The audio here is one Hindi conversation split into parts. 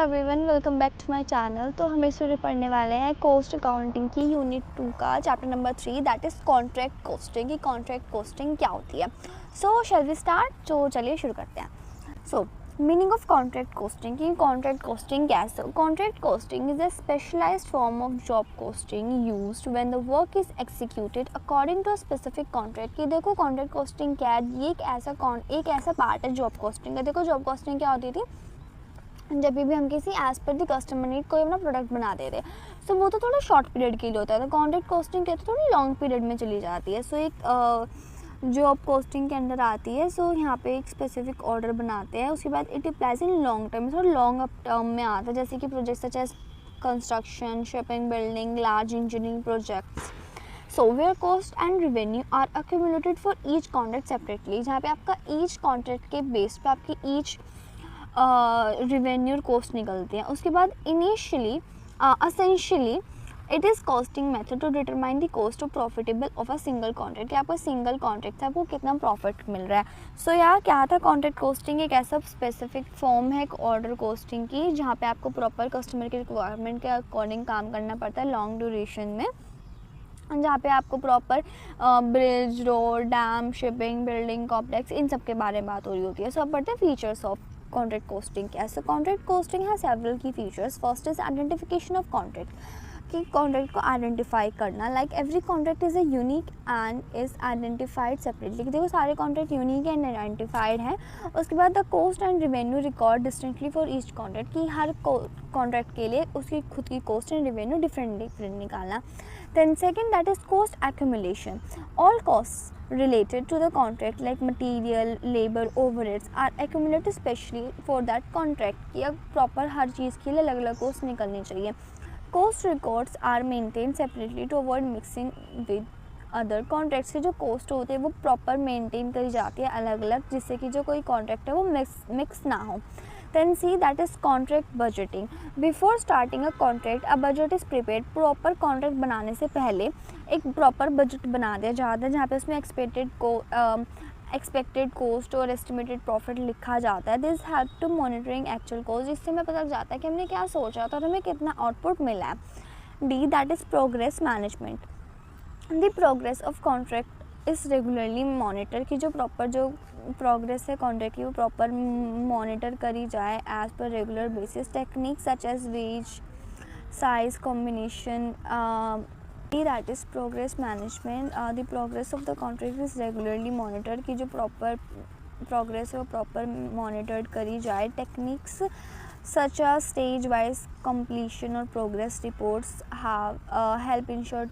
Everyone, welcome back to my channel. तो हम इस वीडियो पढ़ने वाले हैं कोस्ट अकाउंटिंग की यूनिट 2 का chapter number 3 that is contract costing की कॉन्ट्रैक्ट कोस्टिंग क्या होती है। So shall we start. तो चलिए शुरू करते हैं। So meaning of contract costing की कॉन्ट्रैक्ट कोस्टिंग क्या है। Contract costing is a specialised form of job costing used when the work is executed according to a specific contract. की देखो कॉन्ट्रैक्ट कोस्टिंग क्या है, ये एक ऐसा पार्ट है जॉब कोस्टिंग का। देखो जॉब कोस्टिंग क्या होती थी, जब भी हम किसी as per the customer need कोई अपना प्रोडक्ट बना दे रहे हैं, सो वो तो थोड़ा शॉर्ट पीरियड के लिए होता है। तो कॉन्ट्रैक्ट कॉस्टिंग कहते हैं थोड़ी लॉन्ग पीरियड में चली जाती है। सो एक जॉब कॉस्टिंग के अंदर आती है। सो यहाँ पे एक स्पेसिफिक ऑर्डर बनाते हैं, उसके बाद it applies in long term, थोड़ा लॉन्ग अप टर्म में आता है, जैसे कि project such as construction, shipping, building, large engineering projects. So where cost and revenue are accumulated for each contract separately, जहाँ पे आपका ईच कॉन्ट्रैक्ट के बेस पे आपकी ईच रेवेन्यू कॉस्ट निकलती हैं। उसके बाद initially essentially it is costing method to determine the cost of profitable of a single contract, कि आपका सिंगल कॉन्ट्रैक्ट है आपको कितना प्रॉफिट मिल रहा है। सो यार क्या था, कॉन्ट्रैक्ट कॉस्टिंग एक ऐसा स्पेसिफिक फॉर्म है ऑर्डर कॉस्टिंग की, जहाँ पे आपको प्रॉपर कस्टमर के रिक्वायरमेंट के अकॉर्डिंग काम करना पड़ता है लॉन्ग ड्यूरेशन में, जहाँ पे आपको proper bridge, road, dam, shipping, building complex, इन सब के बारे में बात हो रही होती है। सो अब पढ़ते हैं फीचर्स ऑफ कॉन्ट्रैक्ट कोस्टिंग क्या है। सो कॉन्ट्रैक्ट कोस्टिंग है सेवरल की features. First is identification of contract, कि कॉन्ट्रैक्ट को आइडेंटिफाई करना। Like every contract is a unique and is identified separately, देखो सारे कॉन्ट्रैक्ट यूनिक एंड आइडेंटिफाइड हैं। उसके बाद the cost and revenue record distinctly for each contract, की हर कॉन्ट्रैक्ट के लिए उसकी खुद की कॉस्ट एंड रेवेन्यू डिफरेंट निकालना। Then second, that is cost accumulation. All costs related to the contract like material, labor, overheads are accumulated specially for that contract, कि अब प्रॉपर हर चीज़ के लिए अलग अलग कॉस्ट निकलनी चाहिए। Cost records are maintained separately to avoid mixing with other contracts के जो कॉस्ट होते हैं वो प्रॉपर मेंटेन करी जाती है अलग अलग, जिससे कि जो कोई कॉन्ट्रैक्ट है वो मिक्स ना हो। Then C, that is contract budgeting. Before starting a contract, a budget is prepared. Proper contract बनाने से पहले एक प्रॉपर बजट बना दिया जाता है, जहाँ पे उसमें एक्सपेक्टेड कोस्ट और एस्टिमेटेड प्रॉफिट लिखा जाता है। This help to monitoring actual cost, इससे हमें पता जाता है कि हमने क्या सोचा था और हमें कितना आउटपुट मिला है। D, that is progress management. The progress of contract इस रेगुलरली मॉनिटर की, जो प्रॉपर जो प्रोग्रेस है कॉन्ट्रैक्ट की वो प्रॉपर मॉनिटर करी जाए एज पर regular basis. Technique such as wage, size, combination, that is progress management. The progress of the contract is regularly monitor, की जो प्रॉपर प्रोग्रेस है वो प्रॉपर मॉनिटर करी जाए। Techniques such as stage wise completion और progress reports help ensure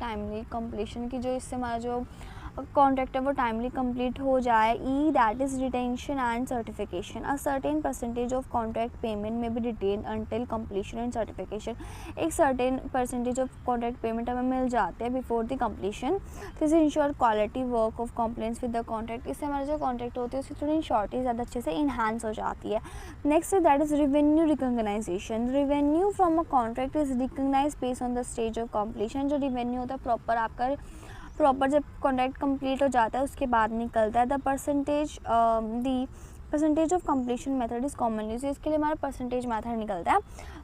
timely completion, की जो इससे हमारा जो कॉन्ट्रैक्ट है वो टाइमली कंप्लीट हो जाए। ई, that is retention and certification. A certain percentage of contract payment में भी retain until completion and certification, एक certain percentage of contract payment हमें मिल जाते हैं before the completion. This ensure quality work of complaints with the contract, इससे हमारा जो कॉन्ट्रैक्ट होती है उसकी थोड़ी इंश्योरिटी ज़्यादा अच्छे से इन्हांस हो जाती है। Next that is revenue recognisation. Revenue from a contract is recognise based on the stage of completion. जो रेवेन्यू होता है प्रॉपर आपका प्रॉपर जब कॉन्ट्रैक्ट कंप्लीट हो जाता है उसके बाद निकलता है। The percentage of completion method is commonly use, इसके लिए हमारा परसेंटेज मेथड निकलता है।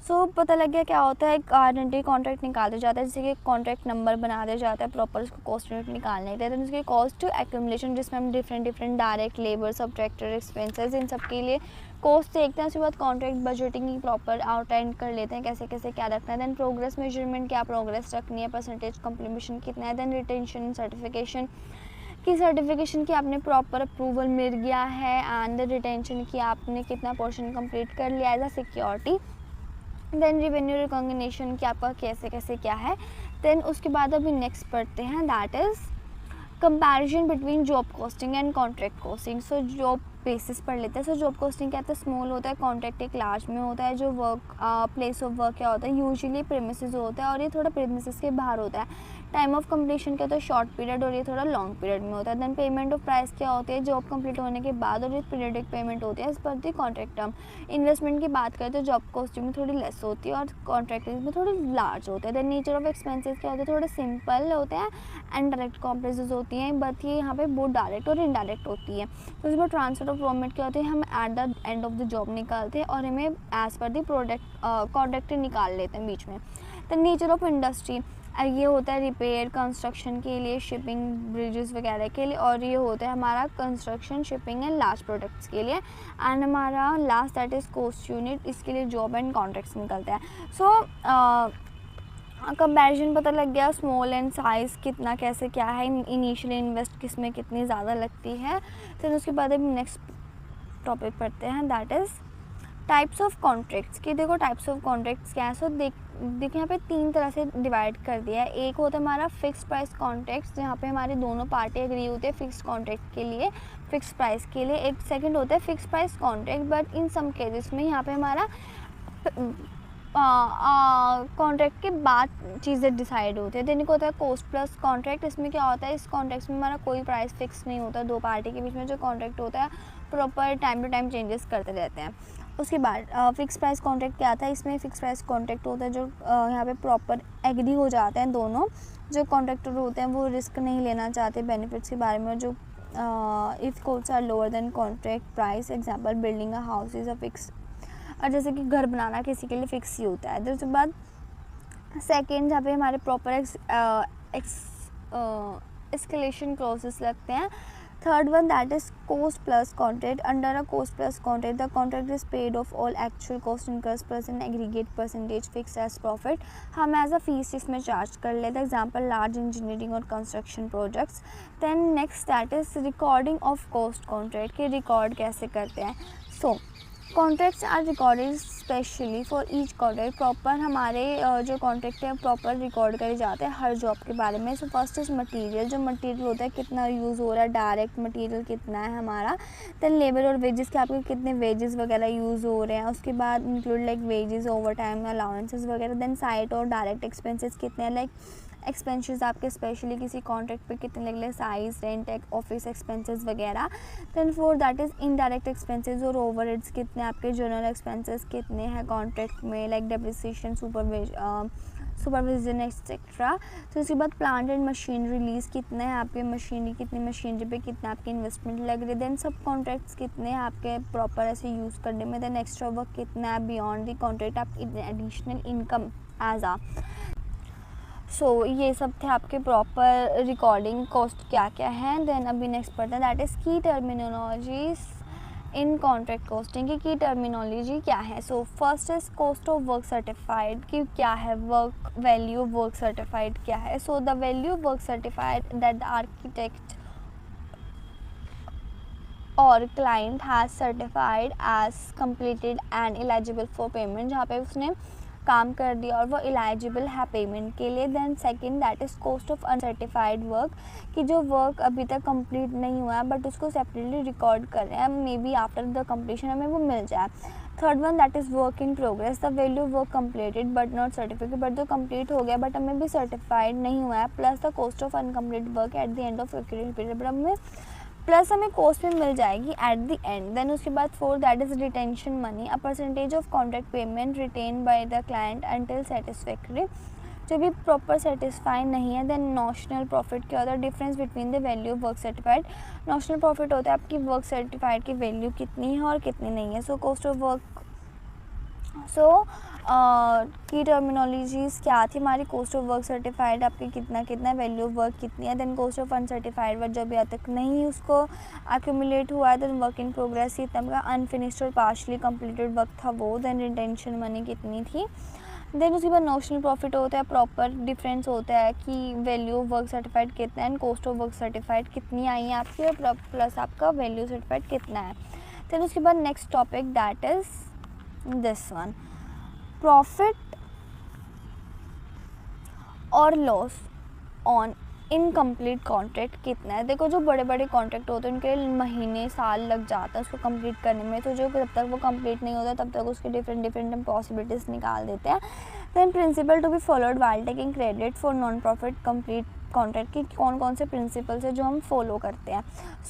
सो पता लग गया क्या होता है, आइडेंटिटी कॉन्ट्रैक्ट निकाल दिया जाता है, जैसे कि कॉन्ट्रैक्ट नंबर बना दिया जाता है प्रॉपर उसको कॉस्ट यूनिट निकालने के लिए। तो उसके कॉस्ट एक्यूमुलेशन, जिसमें हम different direct labour, subtractor, expenses, इन सब के लिए कॉस्ट देखते हैं। उसके बाद कॉन्ट्रैक्ट बजटिंग की प्रॉपर आउटलाइन कर लेते हैं, कैसे कैसे क्या रखना है। देन प्रोग्रेस मेजरमेंट, क्या प्रोग्रेस रखनी है, परसेंटेज कंप्लीमेशन कितना है। देन रिटेंशन सर्टिफिकेशन, की सर्टिफिकेशन की आपने प्रॉपर अप्रूवल मिल गया है, एंड रिटेंशन की आपने कितना पोर्शन कंप्लीट कर लिया as a security. Then revenue recognition की आपका कैसे कैसे क्या है। देन उसके बाद अभी नेक्स्ट पढ़ते हैं that is comparison between job costing and contract costing. So job basis पढ़ लेते हैं। सो जॉब कॉस्टिंग क्या होता है, स्मॉल होता है, कॉन्ट्रैक्ट एक लार्ज में होता है। जो वर्क प्लेस ऑफ वर्क क्या होता है, यूजुअली प्रेमिसेस होता है और ये थोड़ा प्रेमिसेस के बाहर होता है। टाइम ऑफ कंप्लीशन क्या होता है, शॉर्ट पीरियड, और ये थोड़ा लॉन्ग पीरियड में होता है। देन पेमेंट ऑफ प्राइस क्या होती है, जॉब कंप्लीट होने के बाद, और ये पीरियडिक पेमेंट होती है एज पर दी कॉन्ट्रैक्ट टर्म। इन्वेस्टमेंट की बात करें तो जॉब कॉस्टिंग में थोड़ी लेस होती है और कॉन्ट्रैक्ट में थोड़ी लार्ज होते हैं। देन नेचर ऑफ एक्सपेंसेस क्या होते हैं, थोड़े सिंपल होते हैं एंड डायरेक्ट कॉम्प्रेसेस होती हैं, बट ये यहाँ पे बहुत डायरेक्ट और इनडायरेक्ट होती है। तो इसमें ट्रांसफर ऑफ प्रॉफिट क्या होती है, हम at the end of the job निकालते हैं और हमें as per the product contract निकाल लेते हैं बीच में। द नेचर ऑफ इंडस्ट्री ये होता है रिपेयर कंस्ट्रक्शन के लिए, शिपिंग ब्रिजेस वगैरह के लिए, और ये होता है हमारा construction shipping and large products के लिए। एंड हमारा last that is cost unit, इसके लिए जॉब एंड कॉन्ट्रैक्ट्स निकलते हैं। सो कंपैरिजन पता लग गया, स्मॉल एंड साइज़ कितना कैसे क्या है, इनिशियली इन्वेस्ट किस में कितनी ज़्यादा लगती है। फिर उसके बाद अब नेक्स्ट टॉपिक पढ़ते हैं, that is types of contracts. कि देखो टाइप्स ऑफ कॉन्ट्रैक्ट्स क्या है। सो देखिए यहाँ पे 3 तरह से डिवाइड कर दिया है। एक होता है हमारा फिक्स प्राइस कॉन्ट्रैक्ट्स, जहाँ पे हमारे दोनों पार्टी एग्री होते हैं फिक्स कॉन्ट्रैक्ट के लिए, फिक्स प्राइस के लिए। एक सेकंड होता है fix price contract, but in some cases में यहाँ पे हमारा कॉन्ट्रैक्ट के बाद चीज़ें डिसाइड होती है। देन एक होता है कॉस्ट प्लस कॉन्ट्रैक्ट। इसमें क्या होता है, इस कॉन्ट्रैक्ट में हमारा कोई प्राइस फिक्स नहीं होता, दो पार्टी के बीच में जो कॉन्ट्रैक्ट होता है proper time to time changes करते रहते हैं। उसके बाद फिक्स प्राइस कॉन्ट्रैक्ट क्या आता है, इसमें फिक्स प्राइस कॉन्ट्रैक्ट होता है जो यहाँ पे प्रॉपर एग्री हो जाते हैं दोनों जो कॉन्ट्रैक्टर होते हैं, वो रिस्क नहीं लेना चाहते बेनिफिट्स के बारे में। जो if cost are lower than contract price, example building a house is a fix, और जैसे कि घर बनाना किसी के लिए फिक्स ही होता है। उसके बाद सेकेंड जहाँ पे हमारे प्रॉपर एस्केलेशन क्लॉजेस लगते हैं। Third one that is cost plus contract. Under a cost plus contract, the contract is paid of all actual cost incurred plus an aggregate percentage fixed as profit. हम एज अ फीस इसमें चार्ज कर लेते हैं, एग्जाम्पल लार्ज इंजीनियरिंग और construction projects. Then next that is recording of cost contract, के रिकॉर्ड कैसे करते हैं। So contracts are recorded specially for each contract. Proper हमारे जो कॉन्ट्रैक्ट है प्रॉपर रिकॉर्ड करे जाते हैं हर जॉब के बारे में। सो फर्स्ट इज मटेरियल, जो मटेरियल होता है कितना यूज़ हो रहा है, डायरेक्ट मटेरियल कितना है हमारा। देन लेबर और वेजेस के आपके कितने वेजेस वगैरह यूज़ हो रहे हैं। उसके बाद include like wages, overtime, allowances वगैरह। देन साइट और डायरेक्ट एक्सपेंसेस कितने हैं, लाइक एक्सपेंसेस आपके स्पेशली किसी कॉन्ट्रैक्ट पे कितने लग रहे, साइज, रेंट, ऑफिस एक्सपेंसेस वगैरह। Then four that is indirect expenses और ओवरहेड्स कितने आपके, जनरल एक्सपेंसेस कितने हैं कॉन्ट्रैक्ट में, लाइक डेप्रिसिएशन, सुपरविजन एक्सेट्रा। तो उसके बाद प्लांट एंड मशीनरी लीज कितना है आपके, मशीनरी कितनी, मशीनरी पे कितना आपकी इन्वेस्टमेंट लग रही है। देन सब कॉन्ट्रैक्ट्स कितने हैं आपके प्रॉपर ऐसे यूज़ करने में। देन एक्स्ट्रा वर्क कितना है बियॉन्ड द कॉन्ट्रैक्ट, आप एडिशनल इनकम एज आ। सो ये सब थे आपके प्रॉपर रिकॉर्डिंग कॉस्ट क्या क्या है। देन अभी नेक्स्ट पढ़ते हैं that is key terminologies in contract costing की टर्मिनोलॉजी क्या है। So first is cost of work certified, कि क्या है वर्क वैल्यू वर्क सर्टिफाइड क्या है। So the value work certified that the architect or client has certified as completed and eligible for payment, जहाँ पे उसने काम कर दिया और वो एलिजिबल है पेमेंट के लिए। Then second that is cost of uncertified work, कि जो वर्क अभी तक कंप्लीट नहीं हुआ है बट उसको सेपरेटली रिकॉर्ड कर रहे हैं, may be after the completion हमें वो मिल जाए। Third one that is work in progress, the value work completed but not certificate, but जो कंप्लीट हो गया बट हमें भी सर्टिफाइड नहीं हुआ है, plus the cost of incomplete work at the end of period, but हमें प्लस हमें कॉस्ट में मिल जाएगी एट द एंड। देन उसके बाद four that is retention money, a percentage of contract payment written by the client until satisfactory, जो भी प्रॉपर सेटिस्फाई नहीं है। देन नॉशनल प्रॉफिट क्या होता है, difference between the value of work certified. Notional profit होता है आपकी वर्क सर्टिफाइड की वैल्यू कितनी है और कितनी नहीं है। सो कॉस्ट ऑफ वर्क, सो की टर्मिनोलॉजीज़ क्या थी हमारी, कॉस्ट ऑफ वर्क सर्टिफाइड आपकी कितना कितना, वैल्यू ऑफ वर्क कितनी है। Then cost of uncertified work जो अभी तक नहीं उसको एक्यूमुलेट हुआ है। देन वर्क इन प्रोग्रेस इतना अनफिनिश्ड और पार्शली कंप्लीटेड वर्क था वो। देन रिटेंशन मनी कितनी थी। देन उसके बाद नॉशनल प्रॉफिट होता है, प्रॉपर डिफरेंस होता है कि वैल्यू ऑफ वर्क सर्टिफाइड कितना है and cost of work certified कितनी आई है आपकी, और प्लस आपका वैल्यू सर्टिफाइड कितना है। देन उसके बाद next topic that is this one, profit और लॉस ऑन इनकम्प्लीट कॉन्ट्रैक्ट कितना है। देखो जो बड़े बड़े कॉन्ट्रैक्ट होते हैं उनके महीने साल लग जाता है उसको कंप्लीट करने में, तो जो जब तक वो कंप्लीट नहीं होता तब तक उसके डिफरेंट हम पॉसिबिलिटीज़ निकाल देते हैं। Then principle to be followed while taking credit for non profit complete contract की कौन कौन से प्रिंसिपल्स है जो हम फॉलो करते हैं.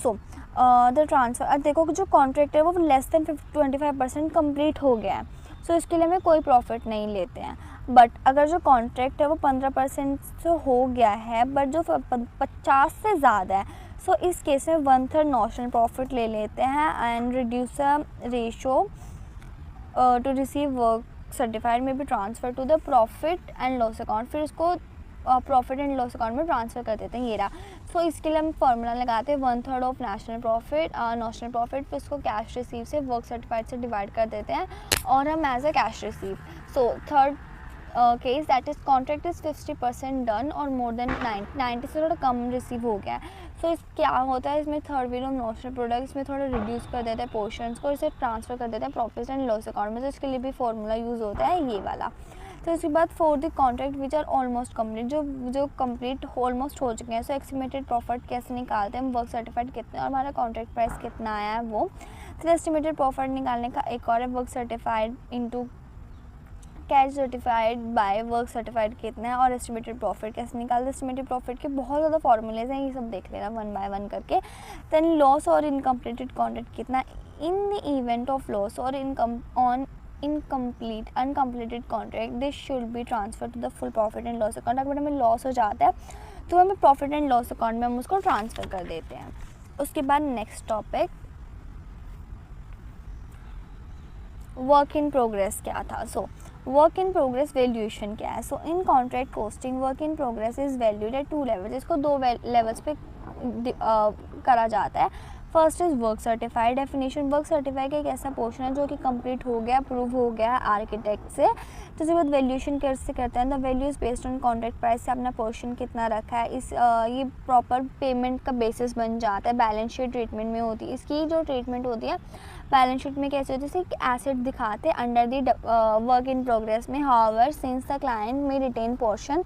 सो द ट्रांसफ़र, देखो जो कॉन्ट्रैक्ट है वो लेस देन 25% कंप्लीट हो गया है, सो इसके लिए हमें कोई प्रॉफिट नहीं लेते हैं. बट अगर जो कॉन्ट्रैक्ट है वो 15% से हो गया है बट जो 50 से ज़्यादा है, सो इस केस में 1/3 नॉशनल प्रॉफिट ले लेते हैं and reduce ratio to receive work certified में भी transfer to the profit and loss account. फिर उसको प्रॉफिट एंड लॉस अकाउंट में ट्रांसफ़र कर देते हैं. ये रहा. सो इसके लिए हम फार्मूला लगाते हैं 1/3 ऑफ नेशनल प्रॉफिट फिर उसको कैश रिसीव से वर्क सर्टिफाइड से डिवाइड कर देते हैं और हम as a cash receive. So third case that is contract is 50% done और मोर देन 90 से थोड़ा कम रिसीव हो गया है. सो इस क्या होता है, इसमें third wheel of notional product इसमें थोड़ा रिड्यूस कर देते हैं पोर्शंस को, इसे ट्रांसफ़र कर देते हैं प्रॉफिट एंड लॉस अकाउंट में. तो इसके लिए भी फार्मूला यूज़ होता है ये वाला. तो इसके बाद for the contract which are almost complete, जो कम्प्लीट ऑलमोस्ट हो चुके हैं. सो एस्टिमेटेड प्रॉफिट कैसे निकालते हैं हम, वर्क सर्टिफाइड कितने और हमारा कॉन्ट्रैक्ट प्राइस कितना आया है वो. तो एस्टिमेटेड प्रॉफिट निकालने का एक और है work certified into cash certified by work certified कितना है और एस्टिमेटेड प्रॉफिट कैसे निकालते. एस्टिमेटेड प्रॉफिट के बहुत ज़्यादा फॉर्मूलेज हैं, ये सब देख लेना 1 by 1 करके. Then loss or incompleted contract कितना, in the event of loss or uncompleted contract this should be transfer to the full profit and loss account. अगर हमें लॉस हो जाता है तो हमें प्रॉफिट एंड लॉस अकाउंट में हम उसको ट्रांसफ़र कर देते हैं. उसके बाद next topic work in progress क्या था. So work in progress valuation क्या है. So in contract costing work in progress is valued at 2 levels. इसको 2 लेवल्स पे करा जाता है. First is work certified definition. Work certified का एक ऐसा पोर्शन है जो कि कंप्लीट हो गया, अप्रूव हो गया है आर्किटेक्ट से. तो उसके बाद वैल्यूएशन कैसे करते हैं, the value is based on contract price से अपना पोर्शन कितना रखा है. ये प्रॉपर पेमेंट का बेसिस बन जाता है. बैलेंस शीट ट्रीटमेंट में होती है. इसकी जो ट्रीटमेंट होती है बैलेंस शीट में कैसे होती है, जैसे एसेट दिखाते under the work in progress में. हाउएवर सिंस द क्लाइंट में retain portion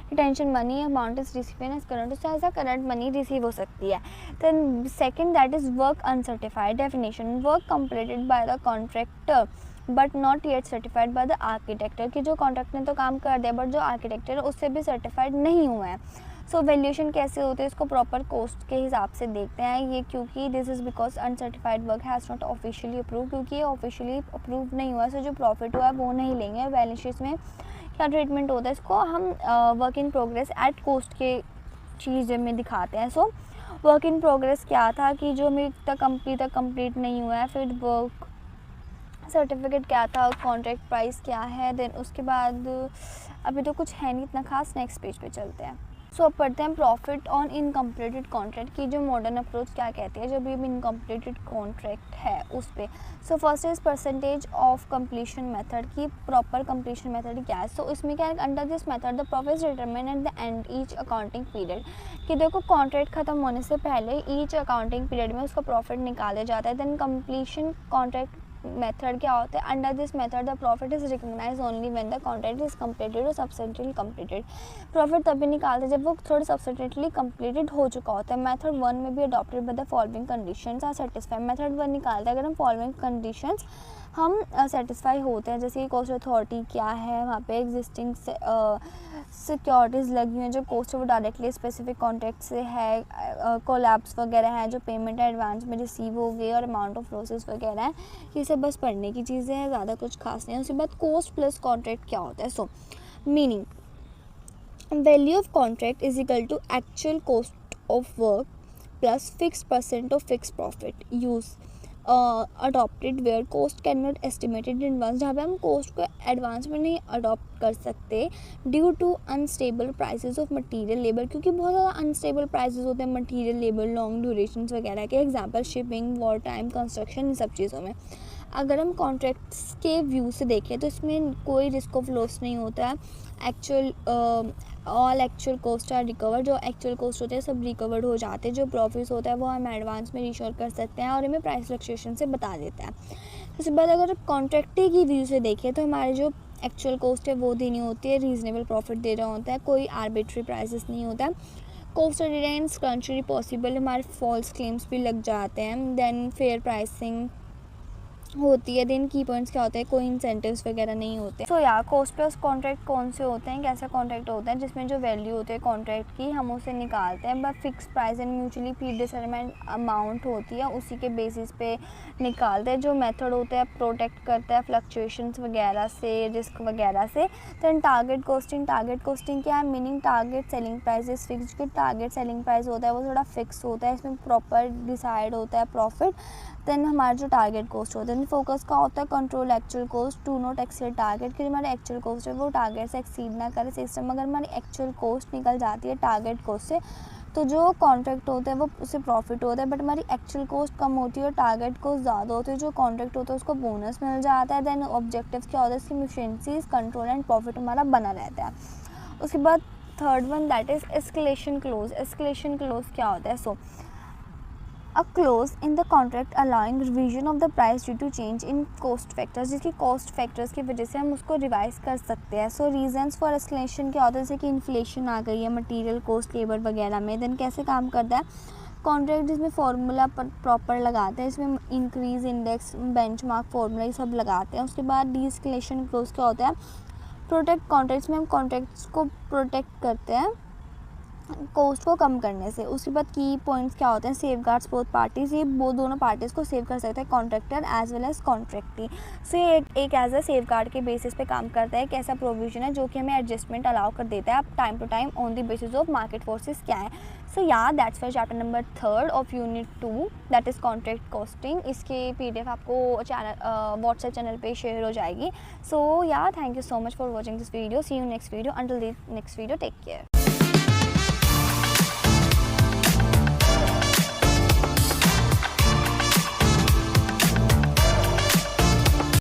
retention money amount is receive as current, उससे ऐसा करंट मनी रिसीव हो सकती है. Then second that is work uncertified definition. Work completed by the contractor but not yet certified by the architect. कि जो कॉन्ट्रैक्टर ने तो काम कर दिया बट जो आर्किटेक्टर है उससे भी सर्टिफाइड नहीं हुआ है. सो वैल्यूएशन कैसे होते हैं, इसको प्रॉपर कॉस्ट के हिसाब से देखते हैं. ये क्योंकि this is because uncertified work has not officially approve, क्योंकि ये ऑफिशियली अप्रूव नहीं हुआ है. सो जो प्रॉफिट हुआ है वो नहीं लेंगे. बैलेंस शीट में क्या ट्रीटमेंट होता है, इसको हम work in progress at cost के चीज़ में दिखाते हैं. सो वर्क इन प्रोग्रेस क्या था कि जो अभी तक कंप्लीट नहीं हुआ है. फिर वर्क सर्टिफिकेट क्या था, कॉन्ट्रैक्ट प्राइस क्या है. देन उसके बाद अभी तो कुछ है नहीं इतना खास. नेक्स्ट पेज पे चलते हैं. सो अब पढ़ते हैं प्रॉफिट ऑन इनकम्प्लीटेड कॉन्ट्रैक्ट की जो मॉडर्न अप्रोच क्या कहती है, जो भी इनकम्प्लीटेड कॉन्ट्रैक्ट है उस पर. सो first is percentage of completion method की प्रॉपर कंप्लीशन मेथड क्या है. सो इसमें क्या है, under this method the profit determine at the end each accounting period. कि देखो कॉन्ट्रैक्ट खत्म होने से पहले ईच अकाउंटिंग पीरियड में उसका प्रॉफिट निकाले जाता है. देन कंप्लीशन कॉन्ट्रैक्ट मेथड क्या होता है, under this method the profit is recognise only when the contract is completed और सब्सटेंशियली कंप्लीटेड. प्रॉफिट तभी निकालते जब वो थोड़ा सब्सटेंशियली कंप्लीटेड हो चुका होता है. मेथड 1 में भी adopted by the following conditions are satisfied. Method 1 निकालते हैं अगर हम फॉलोइंग कंडीशंस हम सेटिस्फाई होते हैं. जैसे कॉस्ट अथॉरिटी क्या है, वहाँ पे एग्जिस्टिंग सिक्योरिटीज़ लगी हुई हैं, जो कॉस्ट है वो डायरेक्टली स्पेसिफिक कॉन्ट्रैक्ट से है, कोलैप्स वगैरह हैं, जो पेमेंट एडवांस में रिसीव हो गई और अमाउंट ऑफ लॉसेस वगैरह हैं. ये सब बस पढ़ने की चीज़ें हैं, ज़्यादा कुछ खास नहीं है. उसके बाद कॉस्ट प्लस कॉन्ट्रैक्ट क्या होता है. So meaning value of contract is equal to actual cost of work plus fix% of fix profit use adopted where cost can not estimated in advance. जहाँ पे हम कॉस्ट को एडवांस में नहीं अडॉप्ट कर सकते due to unstable prices of material labour, क्योंकि बहुत ज़्यादा अनस्टेबल प्राइसेस होते हैं मटेरियल लेबर लॉन्ग ड्यूरेशंस वगैरह के. Example shipping, war time, construction, इन सब चीज़ों में. अगर हम कॉन्ट्रैक्ट्स के व्यू से देखें तो इसमें कोई रिस्क ऑफ लॉस नहीं होता है. All actual cost are recover. जो एक्चुअल कॉस्ट होते हैं सब रिकवर्ड हो जाते हैं. जो प्रॉफिट्स होता है वो हम एडवांस में रिश्योर कर सकते हैं और हमें प्राइस फ्लक्चुएशन से बता देता है. उसके बाद अगर कॉन्ट्रैक्ट की व्यू से देखें तो हमारे जो एक्चुअल कॉस्ट है वो देनी होती है, रीजनेबल प्रॉफिट दे रहा होता है, कोई आर्बिट्री प्राइसेस नहीं होता है. कॉस्ट एंड क्रंचरी पॉसिबल, हमारे फॉल्स क्लेम्स भी लग जाते हैं. देन फेयर प्राइसिंग होती है। देन की पॉइंट्स क्या होते हैं, कोई इंसेंटिव्स वगैरह नहीं होते। सो या कॉस्ट प्लस कॉन्ट्रैक्ट कौन से होते हैं, कैसा कॉन्ट्रैक्ट होता है जिसमें जो वैल्यू होती है कॉन्ट्रैक्ट की हम उसे निकालते हैं, but fix price and mutually predetermined amount होती है, उसी के बेसिस पे निकालते हैं। जो मेथड होता है प्रोटेक्ट करता है फ्लक्चुएशंस वगैरह से, रिस्क वगैरह से। दैन टारगेट कोस्टिंग क्या है, meaning target selling price is fix. जो टारगेट सेलिंग प्राइस होता है वो थोड़ा फिक्स होता है, इसमें प्रॉपर डिसाइड होता है प्रॉफिट। देन हमारा जो टारगेट कॉस्ट होता है, फोकस का होता है control actual cost, to not exceed target, कि हमारे एक्चुअल कॉस्ट है वो टारगेट से एक्सीड ना करे सिस्टम। अगर हमारी एक्चुअल कॉस्ट निकल जाती है टारगेट कॉस्ट से तो जो कॉन्ट्रैक्ट होता है वो उससे प्रॉफिट होता है, बट हमारी एक्चुअल कॉस्ट कम होती है और टारगेट कॉस्ट ज़्यादा होती है, जो कॉन्ट्रैक्ट होता है उसको बोनस मिल जाता है। देन ऑब्जेक्टिव क्या होता है, इसकी एफिशिएंसीज, कंट्रोल एंड प्रॉफिट हमारा बना रहता है। उसके बाद third one that is escalation close. Escalation close क्या होता है, सो a clause in the contract allowing revision of the price due to change in cost factors, जिसकी cost factors की वजह से हम उसको रिवाइज कर सकते हैं। सो रीजंस फॉर एस्केलेशन क्या होता है, जैसे कि इन्फ्लेशन आ गई है मटेरियल कॉस्ट, लेबर वगैरह में। देन कैसे काम करता है कॉन्ट्रैक्ट, जिसमें फार्मूला प्रॉपर लगाते हैं, इसमें इंक्रीज इंडेक्स बेंचमार्क फार्मूला ये सब लगाते हैं। उसके बाद डीएस्केलेशन क्लोज क्या होता है, प्रोटेक्ट कॉन्ट्रैक्ट्स में हम कॉन्ट्रैक्ट्स को प्रोटेक्ट करते हैं कॉस्ट को कम करने से। उसके बाद की पॉइंट्स क्या होते हैं, सेफ गार्ड्स बोथ पार्टीज़, ये वो दोनों पार्टीज़ को सेव कर सकते हैं, कॉन्ट्रैक्टर एज वेल एज कॉन्ट्रैक्टी। सो ये एक एज अ सेफ गार्ड के बेसिस पे काम करता है। एक ऐसा प्रोविजन है जो कि हमें एडजस्टमेंट अलाउ कर देता है time to time on the basis of market forces क्या है। So yeah that's for chapter number 3 of unit 2 that is contract costing. इसके PDF आपको चैनल व्हाट्सएप चैनल पे शेयर हो जाएगी। So yeah thank you so much for watching this video. See you next video. Until the next video, take care.